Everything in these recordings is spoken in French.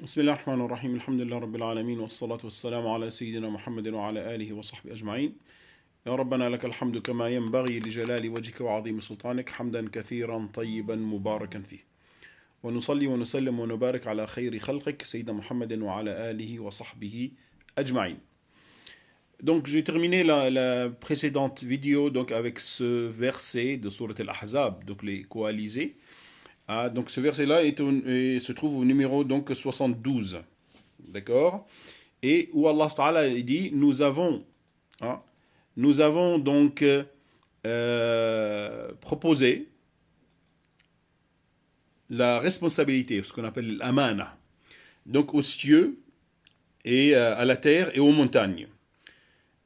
بسم الله الرحمن الرحيم الحمد لله رب العالمين والصلاة والسلام على سيدنا محمد وعلى آله وصحبه أجمعين يا ربنا لك الحمد كما ينبغي لجلال وجهك وعظيم سلطانك حمدا كثيرا طيبا مباركا فيه ونصلي ونسلم ونبارك على خير خلقك سيدنا محمد وعلى آله وصحبه أجمعين. Donc j'ai terminé la précédente vidéo donc avec ce verset de Surat Al-Ahzab, donc les coalisés. Ah, donc ce verset-là se trouve au numéro donc 72. D'accord. Et où Allah Ta'ala dit hein, nous avons donc proposé la responsabilité, ce qu'on appelle l'amana, donc aux cieux et à la terre et aux montagnes,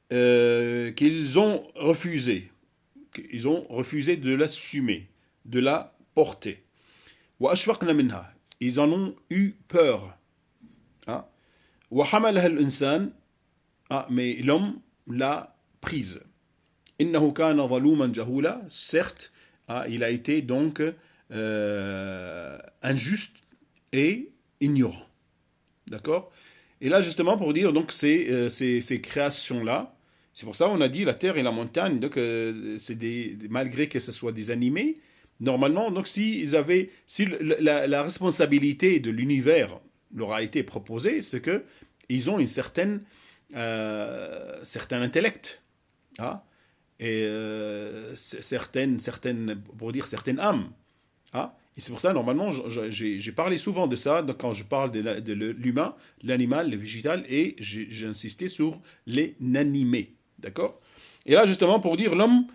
qu'ils ont refusé. Ils ont refusé de l'assumer, de la porter. Ils en ont eu peur. Hein? Mais l'homme l'a prise. Certes, il a été donc injuste et ignorant. D'accord. Et là, justement, pour dire donc ces créations-là, c'est pour ça qu'on a dit la terre et la montagne, donc c'est malgré que ce soit des animés, normalement, donc si la responsabilité de l'univers leur a été proposée, c'est que ils ont une certain intellect, hein, et certaines âmes. Hein. Et c'est pour ça, normalement, j'ai parlé souvent de ça quand je parle de l'humain, l'animal, le végétal, et j'ai insisté sur les nanimés. D'accord. Et là, justement, pour dire l'homme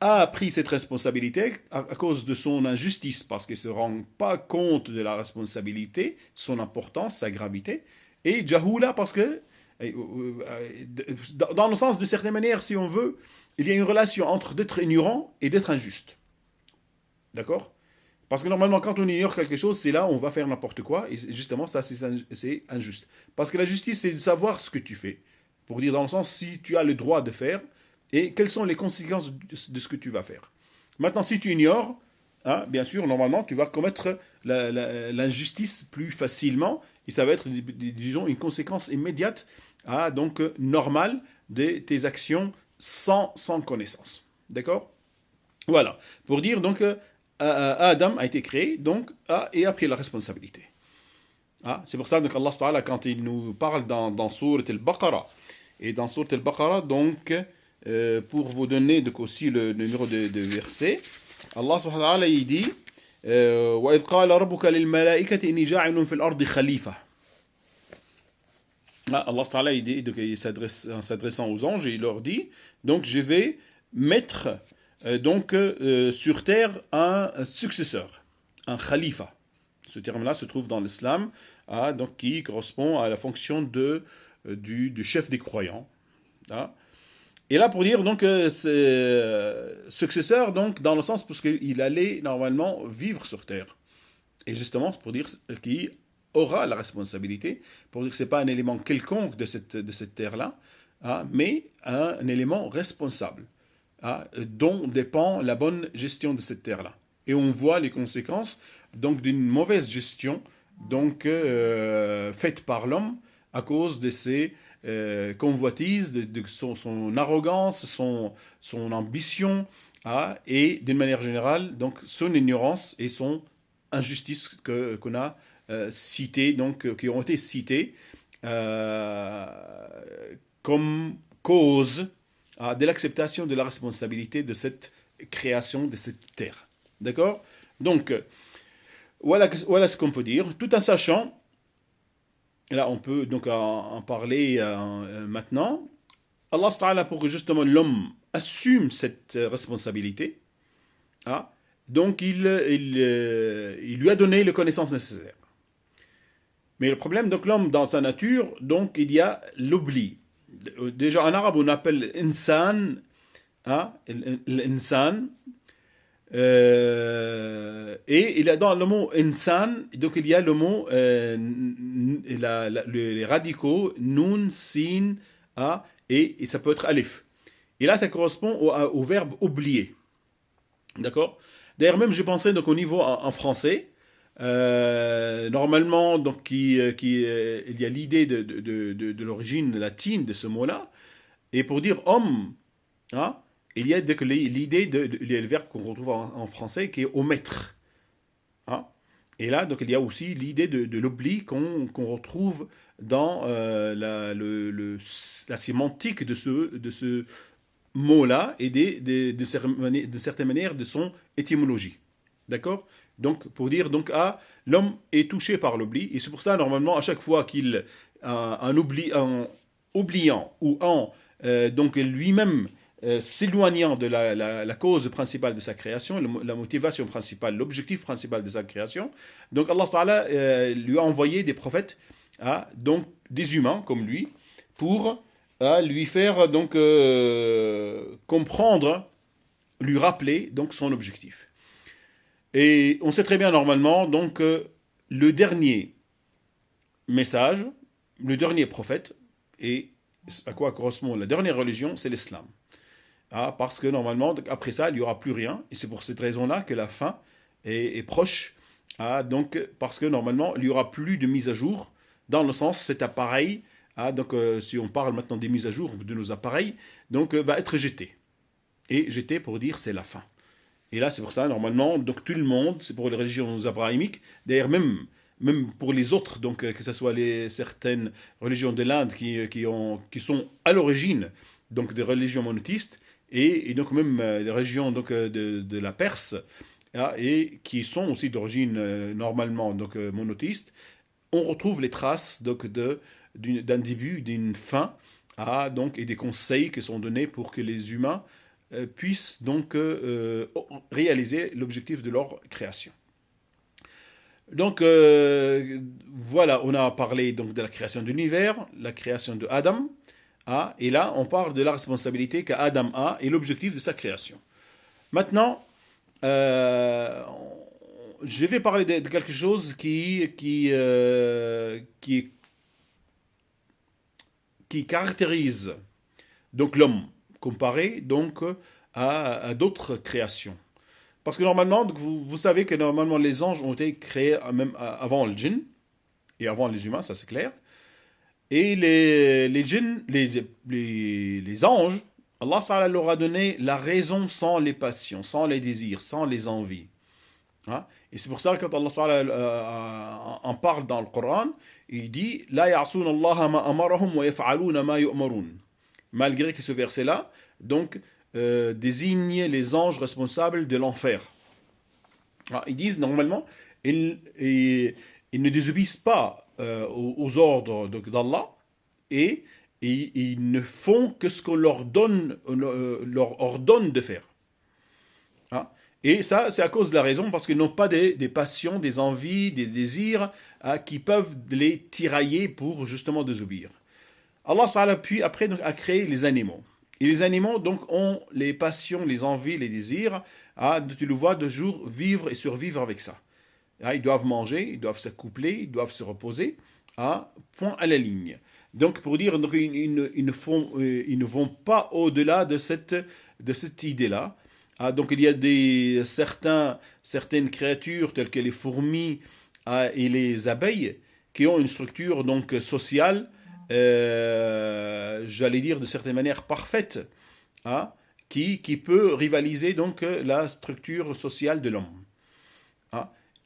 a pris cette responsabilité à cause de son injustice, parce qu'il ne se rend pas compte de la responsabilité, son importance, sa gravité, et Jahula, parce que, dans le sens de certaine manière, si on veut, il y a une relation entre d'être ignorant et d'être injuste. D'accord. Parce que normalement, quand on ignore quelque chose, c'est là où on va faire n'importe quoi, et justement, ça, c'est injuste. Parce que la justice, c'est de savoir ce que tu fais. Pour dire dans le sens, si tu as le droit de faire, et quelles sont les conséquences de ce que tu vas faire. Maintenant, si tu ignores, hein, bien sûr, normalement, tu vas commettre l'injustice plus facilement, et ça va être, disons, une conséquence immédiate, donc normale, de tes actions sans connaissance. D'accord. Voilà. Pour dire, donc, Adam a été créé, donc, et a pris la responsabilité. C'est pour ça que Allah Ta'ala, quand il nous parle dans Surat Al-Baqarah, et dans Surat Al-Baqarah, donc, pour vous donner donc aussi le numéro de verset, Allah subhanahu wa ta'ala il dit وَإِذْ قَالَ رَبُّكَ لِلْمَلَائِكَةِ إِنِّي جَاعِلٌ فِي الْأَرْضِ خَلِيفَةً. Allah ta'ala il dit, donc, en s'adressant aux anges, il leur dit, donc je vais mettre sur terre un successeur, un khalifa. Ce terme-là se trouve dans l'islam, donc qui correspond à la fonction du chef des croyants. Et là, pour dire donc successeur, donc dans le sens parce qu'il allait normalement vivre sur terre. Et justement, c'est pour dire qu'il aura la responsabilité, pour dire que c'est pas un élément quelconque de cette terre-là, mais un élément responsable, dont dépend la bonne gestion de cette terre-là. Et on voit les conséquences donc d'une mauvaise gestion donc faite par l'homme à cause de ses convoitise, de son arrogance, son ambition, et d'une manière générale, donc son ignorance et son injustice qu'on a cité, donc qui ont été cités comme cause de l'acceptation de la responsabilité de cette création de cette terre. D'accord. Donc, voilà ce qu'on peut dire, tout en sachant. Et là, on peut donc en parler maintenant. Allah Ta'ala, pour que justement l'homme assume cette responsabilité, donc il lui a donné les connaissances nécessaires. Mais le problème, donc l'homme dans sa nature, donc il y a l'oubli. Déjà en arabe, on appelle insan, l'insan. Et il y a dans le mot insan, donc il y a le mot les radicaux nun, sin, et ça peut être alif. Et là, ça correspond au verbe oublier. D'accord. D'ailleurs, même j'ai pensé donc au niveau en français, Normalement, donc, il y a l'idée de l'origine latine de ce mot-là. Et pour dire homme, hein, il y a donc l'idée il y a le verbe qu'on retrouve en français qui est omettre. Hein. Et là, donc, il y a aussi l'idée de l'oubli qu'on retrouve dans la sémantique de ce mot-là et de certaines manières de son étymologie. D'accord. Donc, pour dire, donc, l'homme est touché par l'oubli, et c'est pour ça, normalement, à chaque fois qu'il, en oubliant ou donc lui-même s'éloignant de la cause principale de sa création, la motivation principale, l'objectif principal de sa création, donc Allah Ta'ala lui a envoyé des prophètes, donc des humains comme lui, pour lui faire donc comprendre, lui rappeler donc son objectif. Et on sait très bien normalement donc le dernier message, le dernier prophète, et à quoi correspond la dernière religion, c'est l'islam. Parce que normalement, après ça, il n'y aura plus rien, et c'est pour cette raison-là que la fin est proche. Donc, parce que normalement, il n'y aura plus de mise à jour, dans le sens, cet appareil, donc si on parle maintenant des mises à jour de nos appareils, donc va être jeté. Et jeté pour dire c'est la fin. Et là, c'est pour ça, normalement, donc tout le monde, c'est pour les religions abrahamiques, d'ailleurs même pour les autres, donc que ce soit certaines religions de l'Inde qui sont à l'origine donc des religions monothéistes, et donc même les religions donc, de la Perse, et qui sont aussi d'origine normalement donc monothéiste, on retrouve les traces donc d'un début, d'une fin, donc, et des conseils qui sont donnés pour que les humains puissent donc réaliser l'objectif de leur création. Donc voilà, on a parlé donc de la création de l'univers, la création de Adam, et là on parle de la responsabilité qu'Adam a et l'objectif de sa création. Maintenant, je vais parler de quelque chose qui caractérise donc l'homme comparé donc à d'autres créations. Parce que normalement, donc vous savez que normalement les anges ont été créés même avant le djinn et avant les humains, ça c'est clair. Et les djinns, les anges, Allah Ta'ala leur a donné la raison sans les passions, sans les désirs, sans les envies. Et c'est pour ça que quand Allah Ta'ala en parle dans le Coran, il dit La ya'soun Allah ma amarahum wa yaf'alouna ma yu'marun. Malgré que ce verset-là, donc, désigne les anges responsables de l'enfer. Ils disent normalement, ils ne désobéissent pas aux ordres d'Allah, et ils ne font que ce qu'on leur ordonne de faire. Et ça, c'est à cause de la raison, parce qu'ils n'ont pas des passions, des envies, des désirs qui peuvent les tirailler pour justement désobéir. Allah puis après donc, a créé les animaux. Et les animaux donc ont les passions, les envies, les désirs. Tu le vois de jour vivre et survivre avec ça. Ils doivent manger, ils doivent s'accoupler, ils doivent se reposer. Point à la ligne. Donc pour dire donc, ils ne vont pas au-delà de cette idée-là. Donc il y a certaines créatures telles que les fourmis et les abeilles qui ont une structure donc sociale, j'allais dire de certaine manière parfaite, qui peut rivaliser donc la structure sociale de l'homme.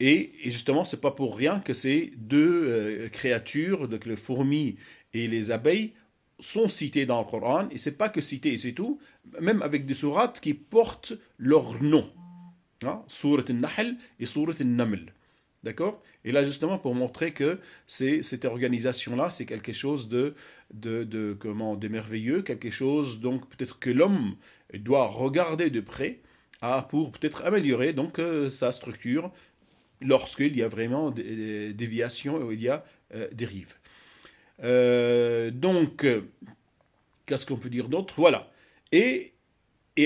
Et justement, c'est pas pour rien que ces deux créatures, donc les fourmis et les abeilles, sont citées dans le Coran, et c'est pas que citées et c'est tout, même avec des sourates qui portent leur nom. Sourate al-Nahl et Sourate al-Naml. D'accord. Et là, justement, pour montrer que cette organisation-là, c'est quelque chose de merveilleux, quelque chose, donc, peut-être que l'homme doit regarder de près, pour peut-être améliorer, donc, sa structure, lorsqu'il y a vraiment des déviations, ou il y a dérive. Donc, qu'est-ce qu'on peut dire d'autre? Voilà. Et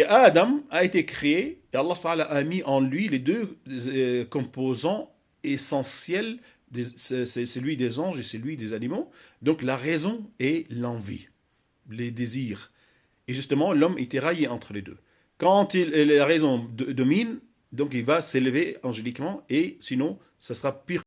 Adam a été créé, et Allah Ta'ala a mis en lui les deux composants essentiels, c'est celui des anges et celui des animaux. Donc la raison et l'envie, les désirs. Et justement, l'homme est éraillé entre les deux. Quand la raison domine, donc il va s'élever angéliquement, et sinon, ça sera pire.